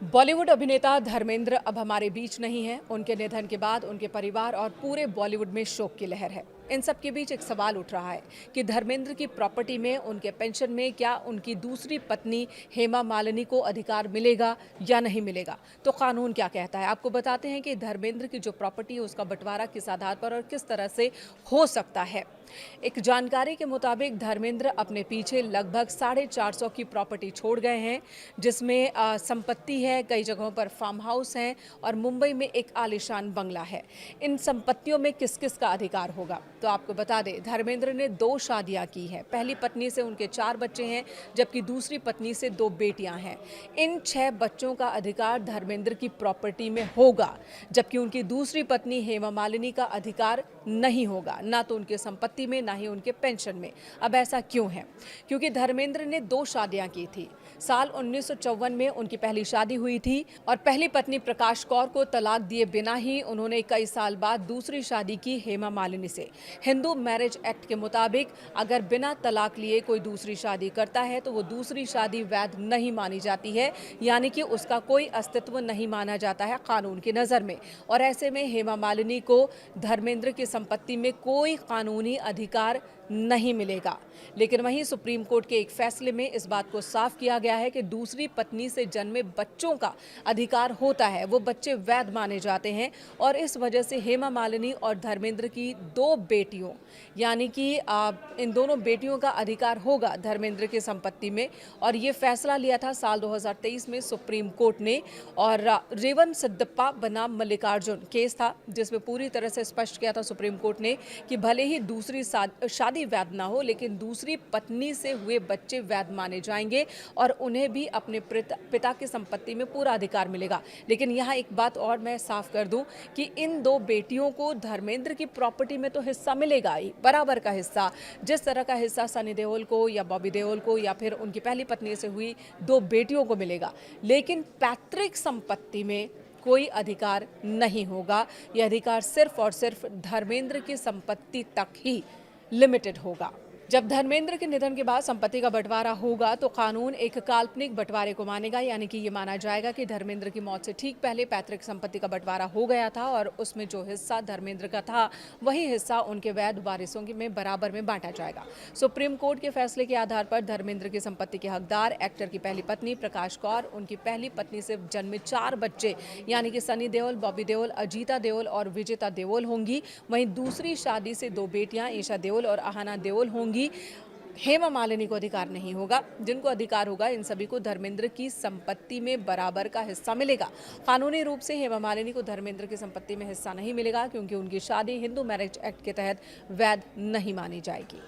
बॉलीवुड अभिनेता धर्मेंद्र अब हमारे बीच नहीं हैं। उनके निधन के बाद उनके परिवार और पूरे बॉलीवुड में शोक की लहर है। इन सब के बीच एक सवाल उठ रहा है कि धर्मेंद्र की प्रॉपर्टी में, उनके पेंशन में क्या उनकी दूसरी पत्नी हेमा मालिनी को अधिकार मिलेगा या नहीं मिलेगा। तो कानून क्या कहता है, आपको बताते हैं कि धर्मेंद्र की जो प्रॉपर्टी है उसका बंटवारा किस आधार पर और किस तरह से हो सकता है। एक जानकारी के मुताबिक धर्मेंद्र अपने पीछे लगभग 450 की प्रॉपर्टी छोड़ गए हैं, जिसमें संपत्ति है, कई जगहों पर फार्म हाउस हैं और मुंबई में एक आलीशान बंगला है। इन संपत्तियों में किस किस का अधिकार होगा, तो आपको बता दें धर्मेंद्र ने 2 शादियां की हैं। पहली पत्नी से उनके 4 बच्चे हैं, जबकि दूसरी पत्नी से 2 बेटियां हैं। इन 6 बच्चों का अधिकार धर्मेंद्र की प्रॉपर्टी में होगा, जबकि उनकी दूसरी पत्नी हेमा मालिनी का अधिकार नहीं होगा, ना तो उनके संपत्ति में, ना ही उनके पेंशन में। अब ऐसा क्यों है? क्योंकि धर्मेंद्र ने 2 शादियां की थी। साल 1954 में उनकी पहली शादी हुई थी और पहली पत्नी प्रकाश कौर को तलाक दिए बिना ही उन्होंने कई साल बाद दूसरी शादी की हेमा मालिनी से। हिंदू मैरिज एक्ट के मुताबिक अगर बिना तलाक लिए कोई दूसरी शादी करता है तो वो दूसरी शादी वैध नहीं मानी जाती है, यानी कि उसका कोई अस्तित्व नहीं माना जाता है कानून की नज़र में। और ऐसे में हेमा मालिनी को धर्मेंद्र की संपत्ति में कोई कानूनी अधिकार नहीं मिलेगा। लेकिन वहीं सुप्रीम कोर्ट के एक फैसले में इस बात को साफ किया गया है कि दूसरी पत्नी से जन्मे बच्चों का अधिकार होता है, वो बच्चे वैध माने जाते हैं। और इस वजह से हेमा मालिनी और धर्मेंद्र की 2 बेटियों, यानी कि इन दोनों बेटियों का अधिकार होगा धर्मेंद्र की संपत्ति में। और ये फैसला लिया था साल 2023 में सुप्रीम कोर्ट ने। और रेवन सिद्धप्पा बनाम मल्लिकार्जुन केस था, जिसमें पूरी तरह से स्पष्ट किया था सुप्रीम कोर्ट ने कि भले ही दूसरी शादी वैध ना हो, लेकिन दूसरी पत्नी से हुए बच्चे वैध माने जाएंगे और उन्हें भी अपने पिता की संपत्ति में पूरा अधिकार मिलेगा। लेकिन यहाँ एक बात और मैं साफ कर दूं कि इन 2 बेटियों को धर्मेंद्र की प्रॉपर्टी में तो हिस्सा मिलेगा ही, बराबर का हिस्सा। जिस तरह का हिस्सा सनी देओल को या बॉबी देओल को या फिर उनकी पहली पत्नी से हुई 2 बेटियों को मिलेगा, लेकिन पैतृक संपत्ति में कोई अधिकार नहीं होगा। यह अधिकार सिर्फ और सिर्फ धर्मेंद्र की संपत्ति तक ही लिमिटेड होगा। जब धर्मेंद्र के निधन के बाद संपत्ति का बंटवारा होगा तो कानून एक काल्पनिक बंटवारे को मानेगा, यानी कि ये माना जाएगा कि धर्मेंद्र की मौत से ठीक पहले पैतृक संपत्ति का बंटवारा हो गया था और उसमें जो हिस्सा धर्मेंद्र का था वही हिस्सा उनके वैध वारिसों में बराबर में बांटा जाएगा। सुप्रीम कोर्ट के फैसले के आधार पर धर्मेंद्र की संपत्ति के हकदार एक्टर की पहली पत्नी प्रकाश कौर, उनकी पहली पत्नी से जन्मे 4 बच्चे यानी कि सनी देओल, बॉबी देओल, अजीता देओल और विजेता देओल होंगी। वहीं दूसरी शादी से 2 बेटियां ईशा देओल और अहाना देओल होंगी। हेमा मालिनी को अधिकार नहीं होगा। जिनको अधिकार होगा इन सभी को धर्मेंद्र की संपत्ति में बराबर का हिस्सा मिलेगा। कानूनी रूप से हेमा मालिनी को धर्मेंद्र की संपत्ति में हिस्सा नहीं मिलेगा, क्योंकि उनकी शादी हिंदू मैरिज एक्ट के तहत वैध नहीं मानी जाएगी।